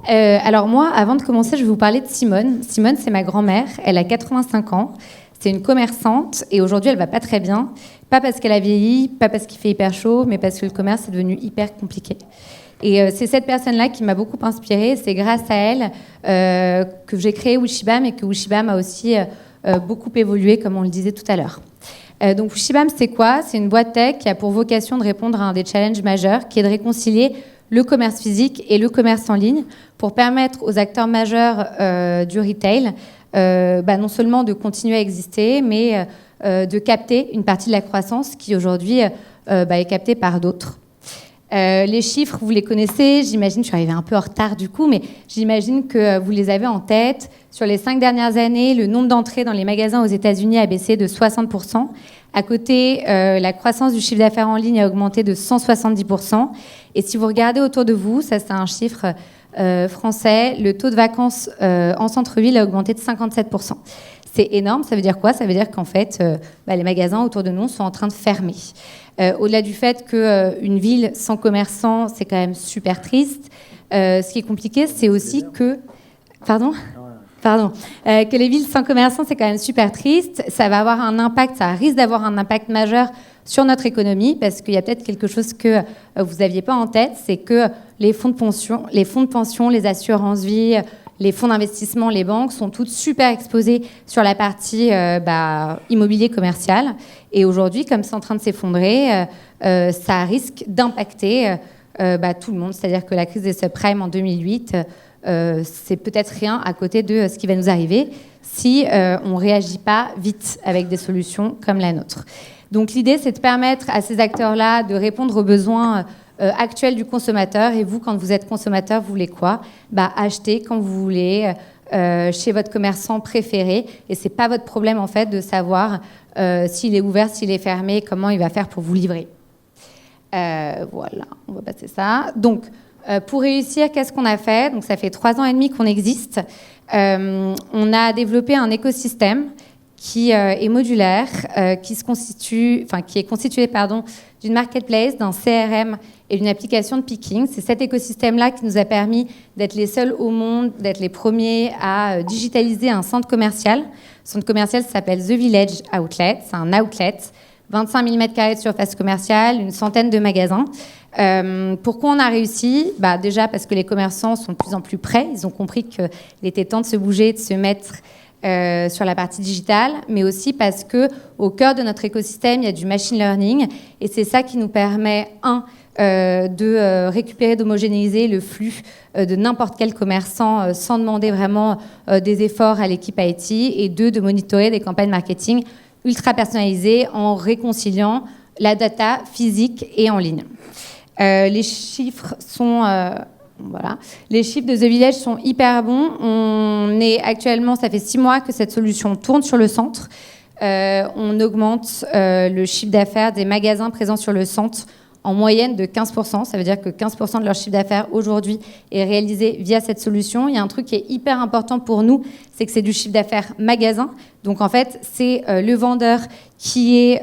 Alors moi, avant de commencer, je vais vous parler de Simone. Simone, c'est ma grand-mère, elle a 85 ans. C'est une commerçante et aujourd'hui, elle va pas très bien. Pas parce qu'elle a vieilli, pas parce qu'il fait hyper chaud, mais parce que le commerce est devenu hyper compliqué. Et c'est cette personne-là qui m'a beaucoup inspirée. C'est grâce à elle que j'ai créé Wishibam et que Wishibam a aussi beaucoup évolué, comme on le disait tout à l'heure. Donc Wishibam, c'est quoi ? C'est une boîte tech qui a pour vocation de répondre à un des challenges majeurs, qui est de réconcilier le commerce physique et le commerce en ligne pour permettre aux acteurs majeurs du retail non seulement de continuer à exister, mais de capter une partie de la croissance qui aujourd'hui est captée par d'autres. Les chiffres, vous les connaissez, j'imagine, je suis arrivée un peu en retard du coup, mais j'imagine que vous les avez en tête. Sur les 5 dernières années, le nombre d'entrées dans les magasins aux États-Unis a baissé de 60%. À côté, la croissance du chiffre d'affaires en ligne a augmenté de 170%. Et si vous regardez autour de vous, ça c'est un chiffre français, le taux de vacances en centre-ville a augmenté de 57%. C'est énorme, ça veut dire quoi ? Ça veut dire qu'en fait, les magasins autour de nous sont en train de fermer. Au-delà du fait qu'une ville sans commerçants, c'est quand même super triste, ce qui est compliqué, c'est aussi que... que les villes sans commerçants, c'est quand même super triste. Ça va avoir un impact, ça risque d'avoir un impact majeur sur notre économie, parce qu'il y a peut-être quelque chose que vous n'aviez pas en tête, c'est que les fonds de pension, les assurances-vie, les fonds d'investissement, les banques sont toutes super exposées sur la partie immobilier commercial. Et aujourd'hui, comme c'est en train de s'effondrer, ça risque d'impacter tout le monde. C'est-à-dire que la crise des subprimes en 2008, c'est peut-être rien à côté de ce qui va nous arriver si on ne réagit pas vite avec des solutions comme la nôtre. Donc l'idée, c'est de permettre à ces acteurs-là de répondre aux besoins actuels du consommateur. Et vous, quand vous êtes consommateur, vous voulez quoi ? Acheter quand vous voulez, chez votre commerçant préféré. Et ce n'est pas votre problème, en fait, de savoir s'il est ouvert, s'il est fermé, comment il va faire pour vous livrer. Voilà, on va passer ça. Donc, pour réussir, qu'est-ce qu'on a fait ? Donc, ça fait 3 ans et demi qu'on existe. On a développé un écosystème qui est modulaire, qui est constitué d'une marketplace, d'un CRM et d'une application de picking. C'est cet écosystème-là qui nous a permis d'être les seuls au monde, d'être les premiers à digitaliser un centre commercial. Ce centre commercial s'appelle The Village Outlet. C'est un outlet, 25 000 m² de surface commerciale, une centaine de magasins. Pourquoi on a réussi ? Déjà parce que les commerçants sont de plus en plus prêts. Ils ont compris qu'il était temps de se bouger, de se mettre sur la partie digitale, mais aussi parce qu'au cœur de notre écosystème, il y a du machine learning, et c'est ça qui nous permet, de récupérer, d'homogénéiser le flux de n'importe quel commerçant sans demander vraiment des efforts à l'équipe IT, et 2, de monitorer des campagnes marketing ultra personnalisées en réconciliant la data physique et en ligne. Les chiffres sont... Voilà. Les chiffres de The Village sont hyper bons. On est actuellement, ça fait 6 mois que cette solution tourne sur le centre. On augmente le chiffre d'affaires des magasins présents sur le centre en moyenne de 15%. Ça veut dire que 15% de leur chiffre d'affaires aujourd'hui est réalisé via cette solution. Il y a un truc qui est hyper important pour nous, c'est que c'est du chiffre d'affaires magasin. Donc en fait, c'est le vendeur qui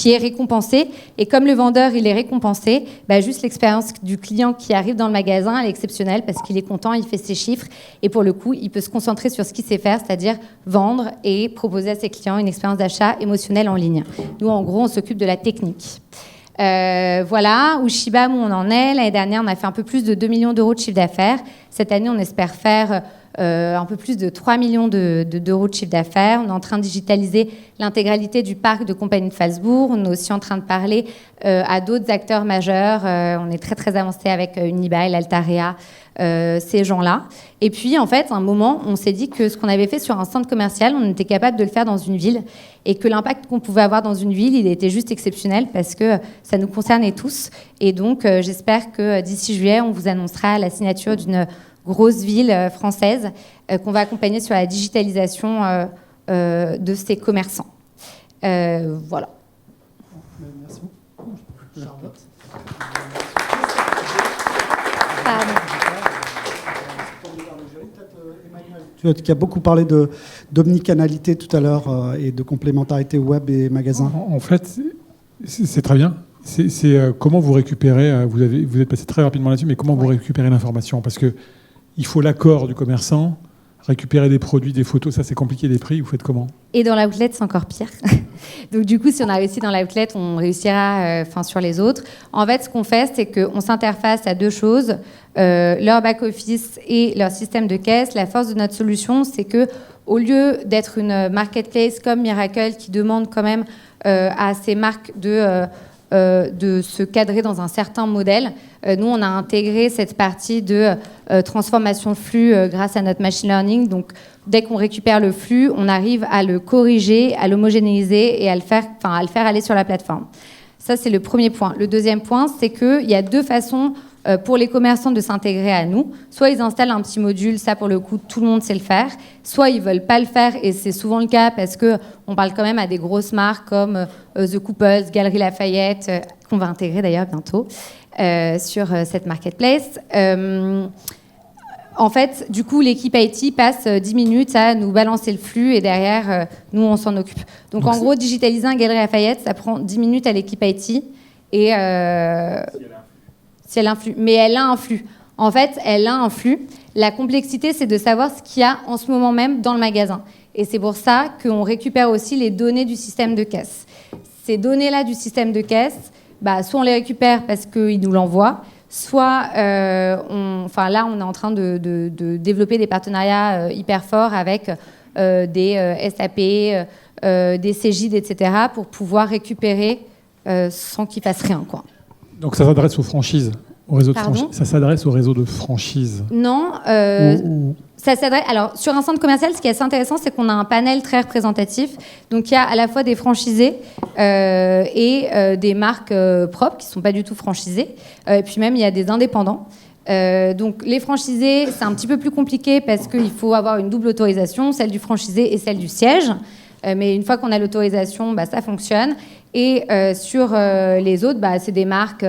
est récompensé. Et comme le vendeur, il est récompensé, juste l'expérience du client qui arrive dans le magasin, elle est exceptionnelle parce qu'il est content, il fait ses chiffres. Et pour le coup, il peut se concentrer sur ce qu'il sait faire, c'est-à-dire vendre et proposer à ses clients une expérience d'achat émotionnelle en ligne. Nous, en gros, on s'occupe de la technique. Voilà, Wishibam, où on en est. L'année dernière, on a fait un peu plus de 2 millions d'euros de chiffre d'affaires. Cette année, on espère faire un peu plus de 3 millions d'euros de chiffre d'affaires. On est en train de digitaliser l'intégralité du parc de Compagnie de Phalsbourg. On est aussi en train de parler à d'autres acteurs majeurs. On est très, très avancé avec Unibail, l'Altarea, ces gens-là. Et puis, en fait, à un moment, on s'est dit que ce qu'on avait fait sur un centre commercial, on était capable de le faire dans une ville et que l'impact qu'on pouvait avoir dans une ville, il était juste exceptionnel parce que ça nous concernait tous. Et donc, j'espère que d'ici juillet, on vous annoncera la signature d'une grosse ville française qu'on va accompagner sur la digitalisation de ces commerçants. Voilà. Merci beaucoup. Charlotte. Tu as beaucoup parlé d'omnicanalité tout à l'heure et de complémentarité web et magasin. En fait, c'est très bien. Comment vous récupérez, vous êtes passé très rapidement là-dessus, mais comment vous récupérez l'information? Parce qu'il faut l'accord du commerçant, récupérer des produits, des photos, ça c'est compliqué, des prix, vous faites comment? Et dans l'outlet, c'est encore pire. Donc du coup, si on a réussi dans l'outlet, on réussira sur les autres. En fait, ce qu'on fait, c'est qu'on s'interface à deux choses, leur back-office et leur système de caisse. La force de notre solution, c'est que au lieu d'être une marketplace comme Miracle qui demande quand même à ces marques de se cadrer dans un certain modèle. Nous, on a intégré cette partie de transformation de flux grâce à notre machine learning. Donc, dès qu'on récupère le flux, on arrive à le corriger, à l'homogénéiser et à le faire aller sur la plateforme. Ça, c'est le premier point. Le deuxième point, c'est qu'il y a deux façons pour les commerçants de s'intégrer à nous. Soit ils installent un petit module, ça pour le coup tout le monde sait le faire, soit ils veulent pas le faire et c'est souvent le cas parce qu'on parle quand même à des grosses marques comme The Couples, Galeries Lafayette, qu'on va intégrer d'ailleurs bientôt sur cette marketplace. En fait, du coup, l'équipe IT passe 10 minutes à nous balancer le flux et derrière, nous, on s'en occupe. Donc en gros, digitaliser un Galeries Lafayette, ça prend 10 minutes à l'équipe IT et... si elle influe. Mais elle a un flux. En fait, elle a un flux. La complexité, c'est de savoir ce qu'il y a en ce moment même dans le magasin. Et c'est pour ça qu'on récupère aussi les données du système de caisse. Ces données-là du système de caisse, soit on les récupère parce qu'ils nous l'envoient, soit là, on est en train de développer des partenariats hyper forts avec des SAP, des Cégide, etc., pour pouvoir récupérer sans qu'ils fassent rien, quoi. Donc ça s'adresse aux franchises, au réseau de franchises. Ça s'adresse au réseau de franchises. Non, ça s'adresse. Alors sur un centre commercial, ce qui est assez intéressant, c'est qu'on a un panel très représentatif. Donc il y a à la fois des franchisés et des marques propres qui ne sont pas du tout franchisées. Et puis même il y a des indépendants. Donc les franchisés, c'est un petit peu plus compliqué parce qu'il faut avoir une double autorisation, celle du franchisé et celle du siège. Mais une fois qu'on a l'autorisation, ça fonctionne. Et sur les autres, c'est des marques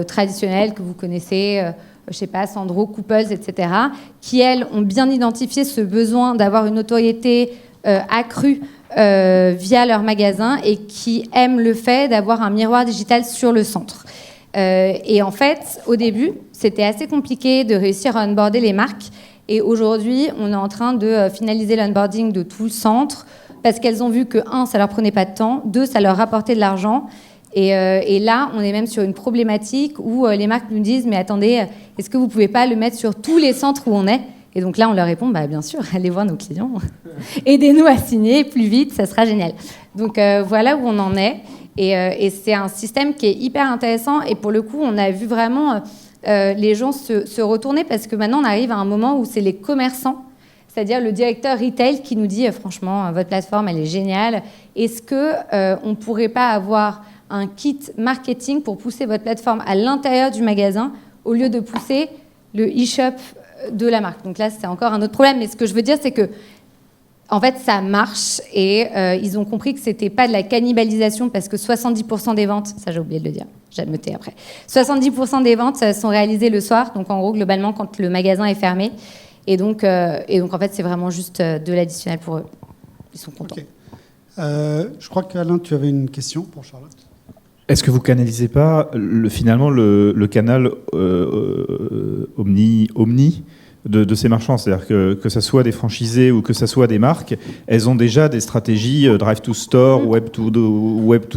traditionnelles que vous connaissez, je ne sais pas, Sandro, Couples, etc., qui, elles, ont bien identifié ce besoin d'avoir une notoriété accrue via leur magasin et qui aiment le fait d'avoir un miroir digital sur le centre. Et en fait, au début, c'était assez compliqué de réussir à onboarder les marques. Et aujourd'hui, on est en train de finaliser l'onboarding de tout le centre, parce qu'elles ont vu que, 1, ça leur prenait pas de temps, 2, ça leur rapportait de l'argent. Et là, on est même sur une problématique où les marques nous disent « Mais attendez, est-ce que vous pouvez pas le mettre sur tous les centres où on est ?» Et donc là, on leur répond « Bien sûr, allez voir nos clients. Aidez-nous à signer plus vite, ça sera génial. » Donc voilà où on en est. Et c'est un système qui est hyper intéressant. Et pour le coup, on a vu vraiment les gens se retourner parce que maintenant, on arrive à un moment où c'est les commerçants, c'est-à-dire le directeur retail qui nous dit franchement, votre plateforme, elle est géniale. Est-ce qu'on ne pourrait pas avoir un kit marketing pour pousser votre plateforme à l'intérieur du magasin au lieu de pousser le e-shop de la marque? Donc là, c'est encore un autre problème. Mais ce que je veux dire, c'est que en fait, ça marche et ils ont compris que c'était pas de la cannibalisation parce que 70% des ventes, ça j'ai oublié de le dire, j'ai noté après, 70% des ventes sont réalisées le soir. Donc en gros, globalement, quand le magasin est fermé. Et donc, en fait, c'est vraiment juste de l'additionnel pour eux. Ils sont contents. Okay. Je crois qu'Alain, tu avais une question pour Charlotte. Est-ce que vous canalisez pas finalement le canal omni de ces marchands? C'est-à-dire que ça soit des franchisés ou que ça soit des marques, elles ont déjà des stratégies drive to store, web to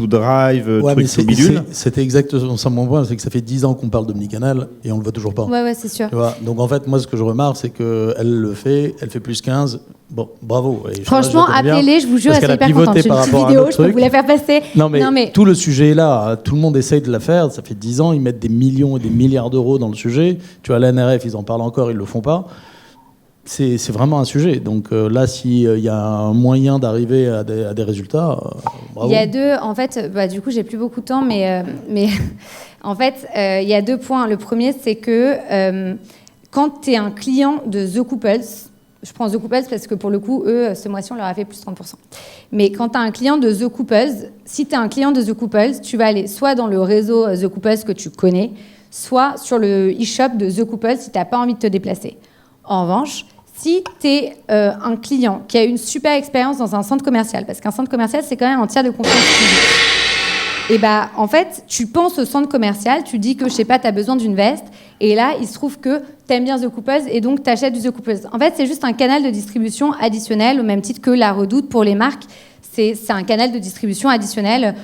drive, trucs to bidule. C'était exactement ça mon point, c'est que ça fait 10 ans qu'on parle d'omnicanal et on le voit toujours pas. Ouais, c'est sûr. Tu vois, donc en fait, moi, ce que je remarque, c'est qu'elle le fait, elle fait plus 15. Bon, bravo. Et franchement, appelez-les, je vous jure, elle est hyper contente. J'ai une petite vidéo, je peux vous la faire passer. Non, mais tout le sujet est là. Tout le monde essaye de la faire. Ça fait 10 ans, ils mettent des millions et des milliards d'euros dans le sujet. Tu vois, l'ANRF, ils en parlent encore, ils le font pas. C'est vraiment un sujet. Donc là, s'il y a un moyen d'arriver à des résultats, bravo. Il y a deux, en fait, du coup, j'ai plus beaucoup de temps, mais en fait, il y a 2 points. Le premier, c'est que quand tu es un client de The Couples, je prends The Couples parce que pour le coup, eux, ce mois-ci, on leur a fait plus 30%. Mais quand tu as un client de The Couples, si tu es un client de The Couples, tu vas aller soit dans le réseau The Couples que tu connais, soit sur le e-shop de The Couples si tu n'as pas envie de te déplacer. En revanche, si tu es un client qui a une super expérience dans un centre commercial, parce qu'un centre commercial, c'est quand même un tiers de confiance publique. Et en fait, tu penses au centre commercial, tu dis que, je sais pas, tu as besoin d'une veste, et là, il se trouve que tu aimes bien The Couples, et donc tu achètes du The Couples. En fait, c'est juste un canal de distribution additionnel, au même titre que la Redoute pour les marques. C'est un canal de distribution additionnel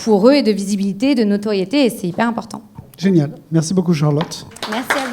pour eux, et de visibilité, de notoriété, et c'est hyper important. Génial. Merci beaucoup, Charlotte. Merci à